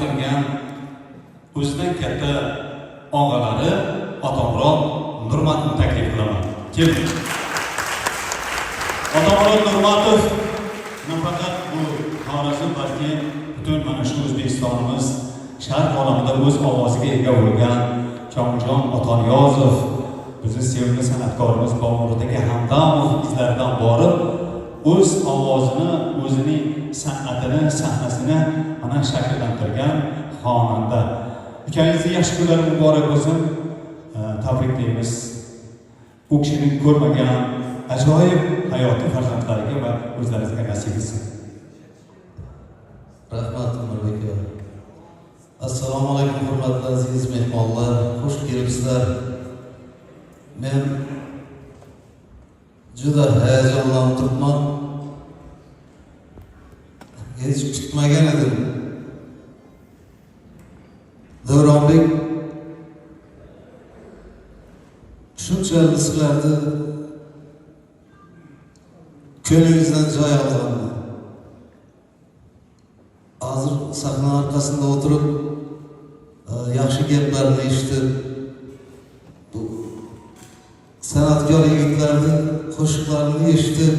qilgan o'zidan katta og'alari Otamurod Nurmatov taklif qilaman. Keling. Otamurod Nurmatov nafaqat bu Xorazm balki butun mana shu O'zbekistonimiz sharq olamida o'z ovoziga ega bo'lgan Chongjon Otaniyozov, bizning sevimli san'atkorimiz Boburodagi Hamdamov izlaridan borib, o'z ovozini, o'zining san'atini, sahnasini ana shakllantirgan xonanda. Ukangizning yaxshi kunlari muborak bo'lsin. Tabriklaymiz. U kishining ko'rmagan ajoyib hayoti farzandlariga va o'zlaringizga nasib etsin. Rahmat Umirbek aka. Assalomu alaykum hurmatli aziz mehmonlar, xush kelibsizlar. Men juda hayajonlanib turibman. Hech kutmagan edim. Davronbek shuncha sizlarni ko'nglingizdan joy olganman. Hozir sahna arkasında oturup yaxshi gaplarni eshitib, bu san'atkor yigitlarni qo'shiqlarini eshitib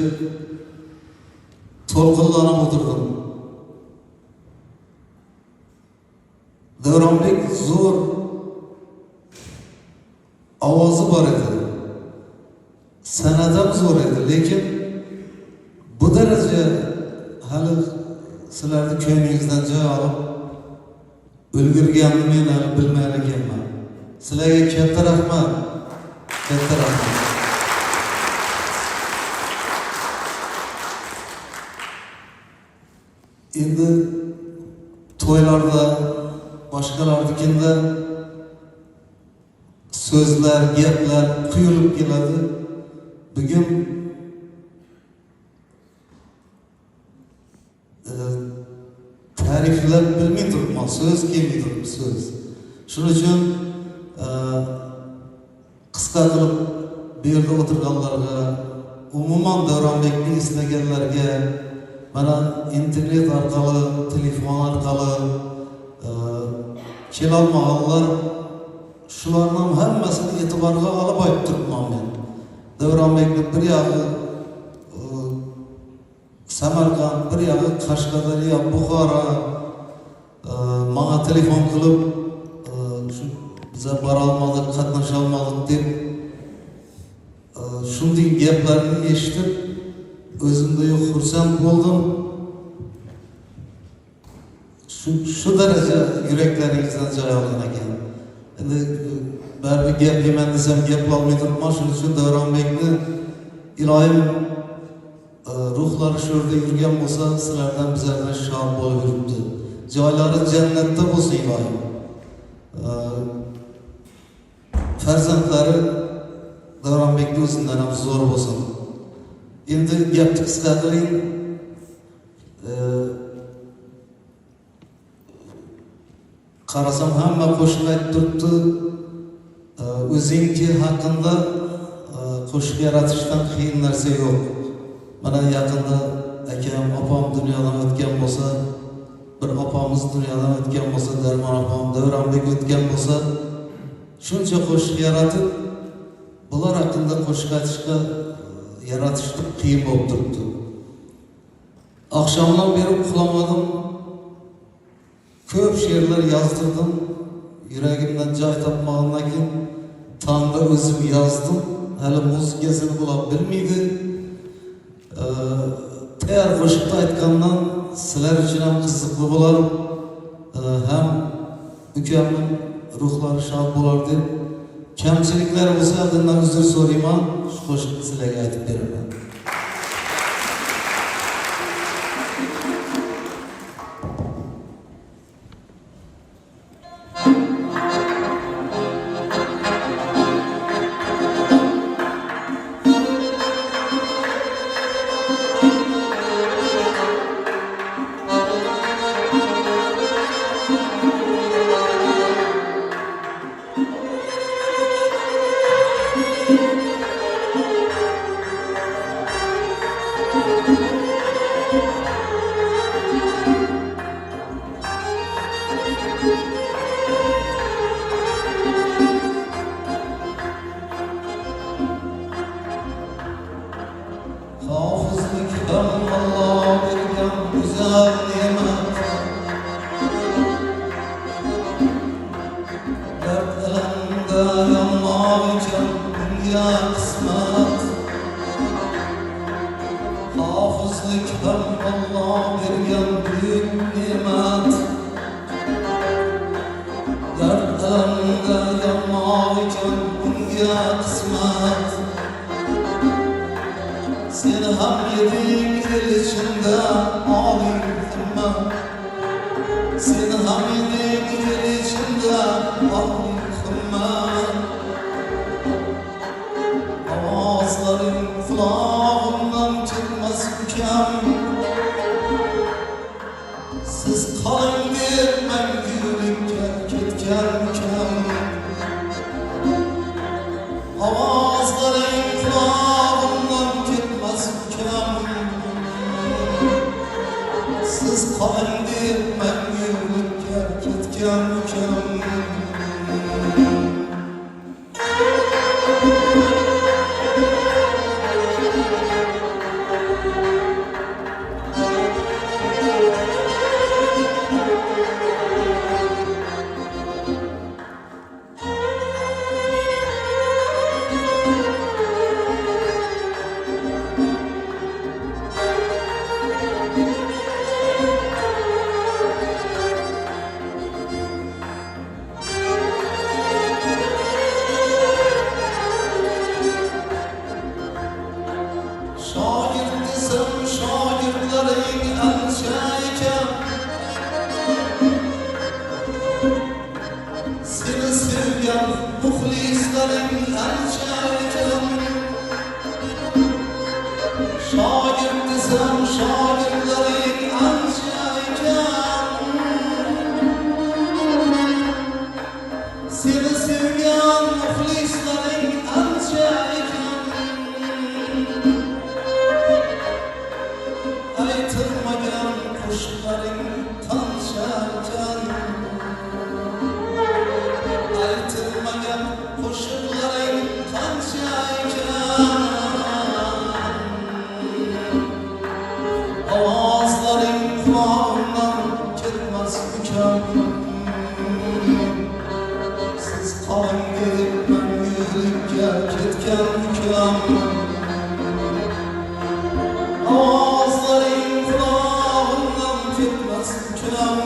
to'lqinlanib o'tirdim. Davronbek zo'r ovozi bor edi. San'ati ham zo'r edi, lekin bu daraja hali sizlarni ko'nglingizdan joy olib ulgurganimni men hali bilmayar ekanman. Sizlarga katta rahmat. Katta rahmat. Endi to'ylarda, boshqalarnikida so'zlar, gaplar quyilib keladi. Bugun ta'riflab bilmay turibman, so'z kelmay turibdi so'z. Shuning uchun qisqa qilib bu yerda o'tirganlarga, umuman Davronbekni istaganlarga, mana internet orqali, telefon orqali kelolmaganlar, shularning hammasini e'tiborga olib olib turibman men. Davronbekni bir yog'i Samarqand, bir yog'i Qashqadaryo, Buxoro menga telefon qilib shu biza bora olmadik, qatnasha olmadik deb shunday gaplarni eshitib o'zimda yo'q xursand bo'ldim. Shu daraja yuraklaringizdan joy olgan ekan. Endi baribir gaplayman desam gaplolmay turibman. Shuning uchun Davronbekni iloyim ruhlari shu yerda yurgan bo'lsa, sizlardan bizlardan shod bo'lib yuribdi. Joylari jannatda bo'lsin iloyim. Farzandlari Davronbekni o'zidan ham zo'r bo'lsin. Endi gapni qisqa qiling. Qarasam hamma qo'shiq aytib turibdi. O'zingi haqida qo'shiq yaratishdan qiyin narsa yo'q. Mana yaqinda akam, opam dunyodan o'tgan bo'lsa, bir opamiz dunyodan o'tgan bo'lsa, Darmon opam, Davronbek o'tgan bo'lsa, shuncha qo'shiq yaratib, bular haqida qo'shiq aytishga yaratishga qiyin bo'lib turibdi. Oqshomdan beri uxlamadim. Ko'p she'rlar yozdirdim. Yuragimdan joy topmagandan keyin tongda o'zim yozdim. Hali muzikasini bular bilmaydi. Tayyor qo'shiqni aytgandan sizlar uchun ham qiziqli bo'lar, ham ukamning ruhlari shod bo'lar deb kamchiliklar bo'lsa bundan uzr so'rayman. Shu qo'shiqni sizlarga aytib beraman. unga qismat. Hafızlık hem Allah bergen büyük nimet. Derdlerimde yanmak iken unga qismat. Seni hem yedin el içinde alim himmet. Seni hem yedin el içinde alim himmet. Avazların kulağımdan çıkmaz ükem. Siz kalın bir mengülükке ketken ükem. Avazların kulağımdan çıkmaz ükem. Siz kalın bir mengülükke ketken ükem. Şair desem şairlerin elçeyken. Seni sevgen muhlislerin elçeyken. Şair desem şairlerin elçeyken. Seni sevgen muhlislerin elçeyken. Aytılmagan kuşların tanışarken. Aytılmagan kuşların tanışarken. Avazların kulağından çıkmaz ükem. Siz kalın gelip mengülükке ketken ükem. Avazların kulağından çıkmaz ükem.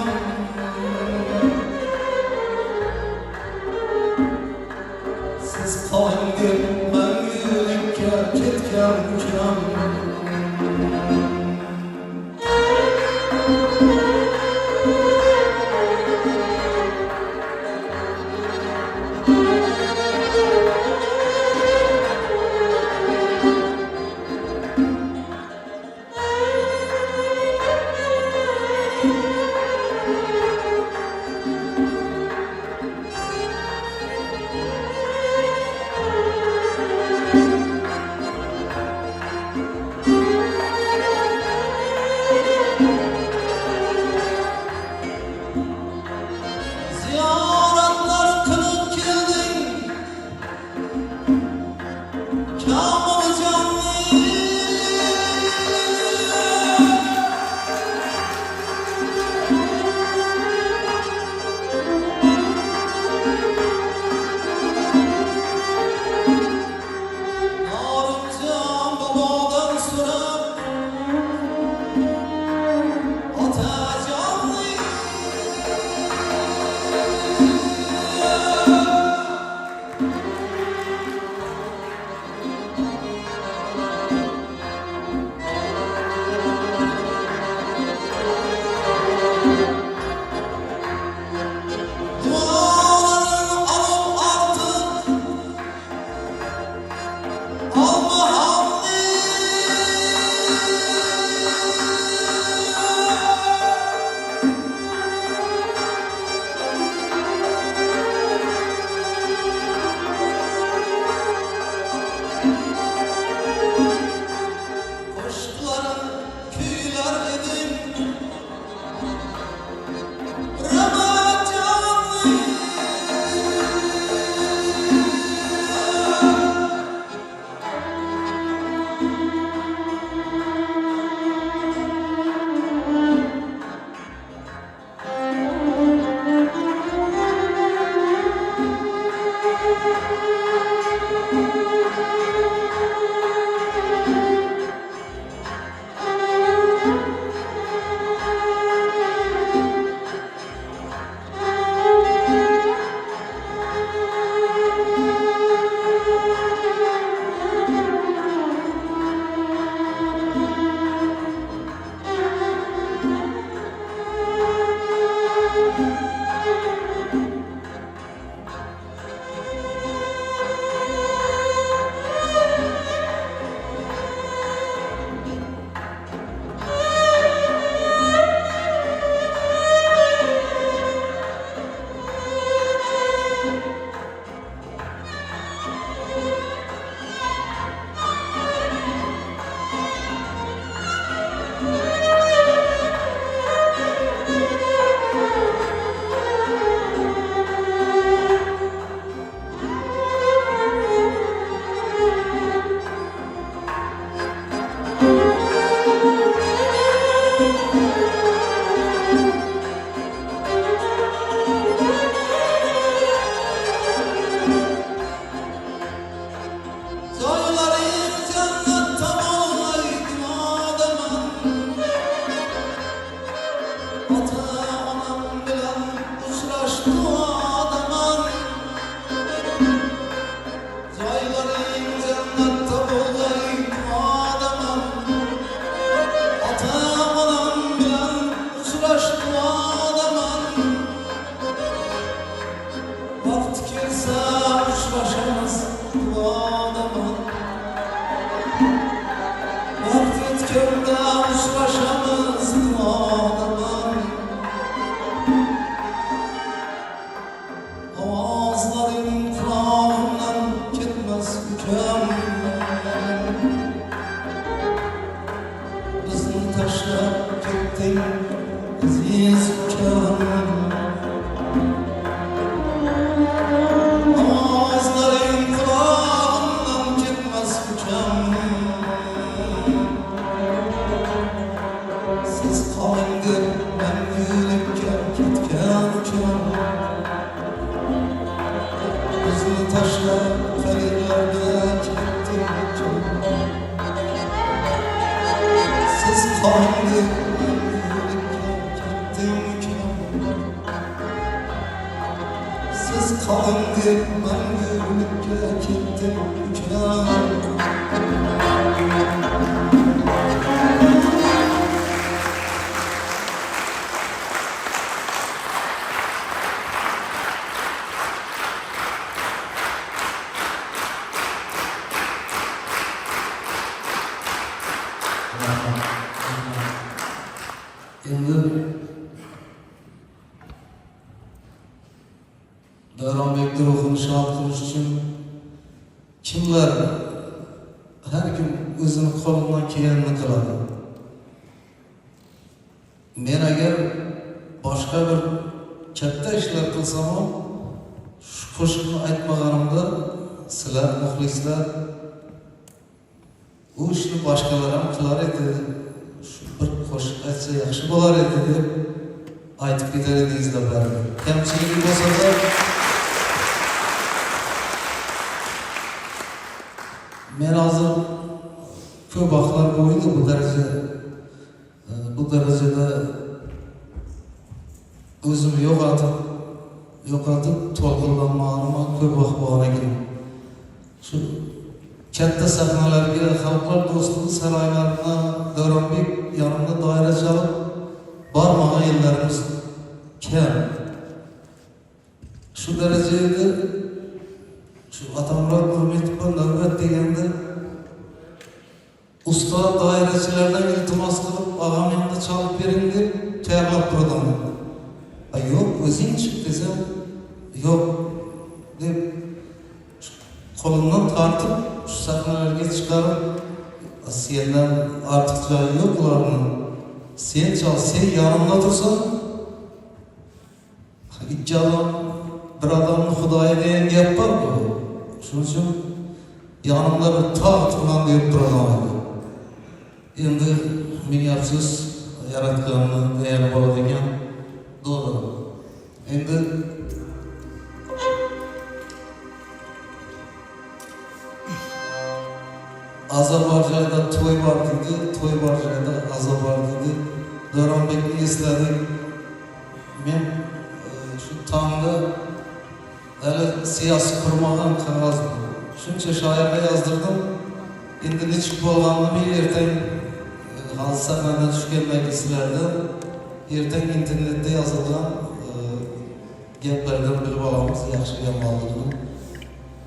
Siz kalın gelip mengülükke ketken ükem. Bizni taşlab qayerlarga ketdingikin? Siz qo'ying Siz qo'ying deb mangulikka ketdingikin? Endi Davronbekni ruhini shod qilish uchun kimlar, har kim o'zini qo'lidan kelganini qiladi. Men agar boshqa bir katta ishlar qilsam ham, shu qo'shiqni aytmaganimda sizlar muxlislar u ishni boshqalar ham qilar edi. Shu bir qo'shiq aytsa yaxshi bo'lar edi deb aytib ketar edingizlar baribir. Kamchiligi bo'lsa-da men hozir ko'p vaqtlar bo'ldi bu darajada o'zimni yo'qotib to'lqinlanmaganimga ko'p vaqt bo'lgan ekan. Shu katta sahnalarga, xalqlar do'stligi saroylarida Davronbek yonimda doira chalib bormagan yillarimiz kam. Shu darajada shu Atamurod Nurmetov navbat deganda ustoz doirachilardan iltimos qilib og'am yonida chalib bering deb tayyorlab turdim. Yo'q, o'zing chiq desam, yo'q deb qo'limdan tortib shu sahnalarga chiqarib, sendan ortiq joyi yo'q ularning. Sen chal, sen yonimda tursan, ikkalon bir odamni xudoga degan gap bor-ku. Shuning uchun yonimda bir tog' turgan deb turaman. Endi ming afsus, yaratganni deyar bo'ladi ekan. To'g'ri. Endi azob bor joyda to'y bor dedi, to'y bor joyda azob bor dedi. Davronbekni esladik. Men shu tongda hali siyosiy qurmagan qog'oz shuncha shoirga yozdirdim. Endi nechuk bo'lganini ertang hozir sahnadan tushgandan sizlarda ertang internetda yozilgan gaplardan bilib olamiz yaxshi yomonligini.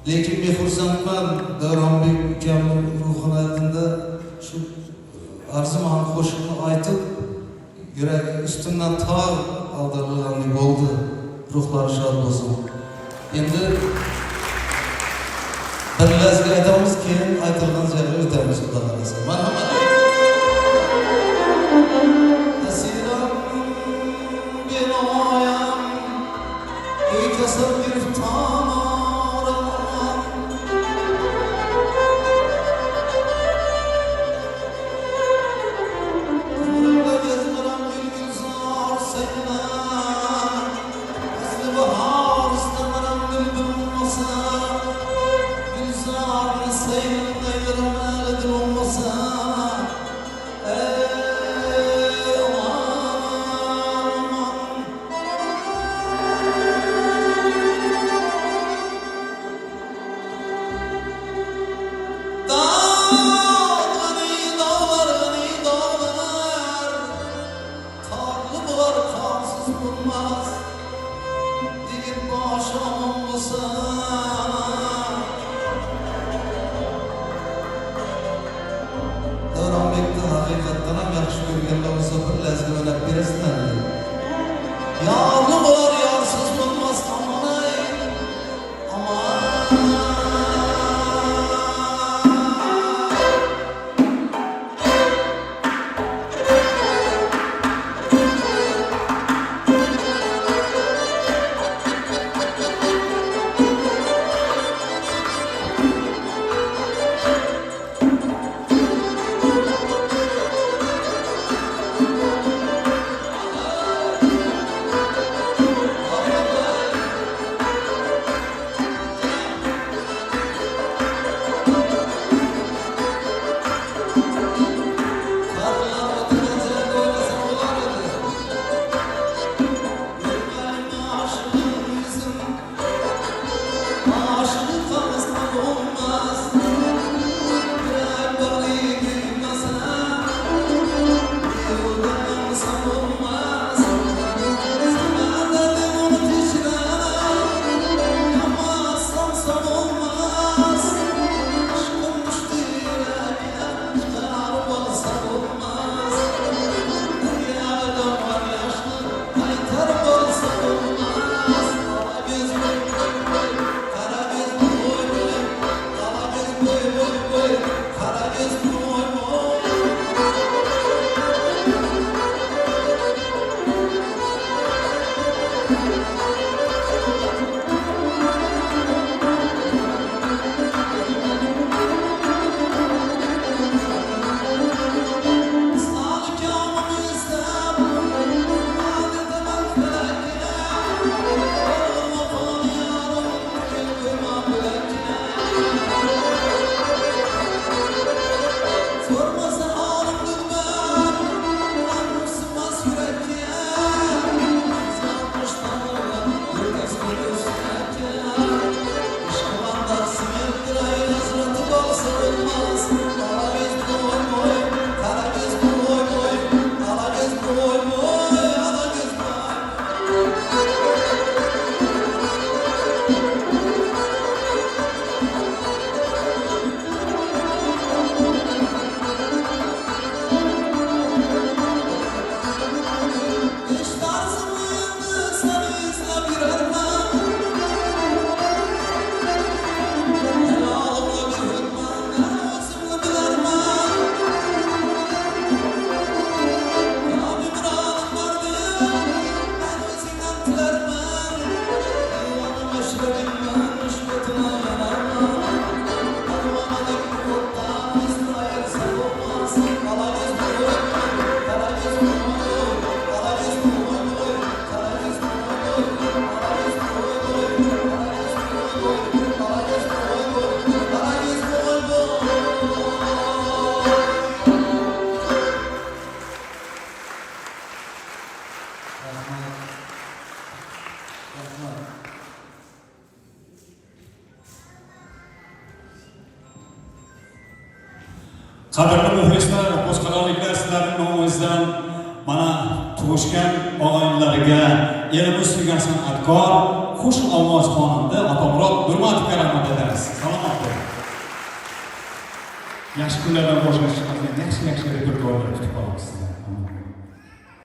Lekin men xursandman Davronbek ukamning ruhini aytganda shu arzimagan qo'shiqni aytib yurak ustimdan tog' ag'darilgandek bo'ldi. Ruhlari shod bo'lsin. Endi bir lazga aytamiz, keyin aytilgan joyga o'tamiz. Xudo xolasa. Marhamat. Asiram binoyam ey kasab giriftan Qadrli muxlislar, qo'zg'olonliklar, sizlarning nomingizdan mana tug'ishgan og'aynilarga, elimiz suygan san'atkor, xush ovoz xonanda Otamurod Nurmatovga rahmat aytamiz. Salomat bo'ling. Yaxshi kunlardan boshlab chiqadigan yaxshi repertuarlar kutib qolamiz sizdan.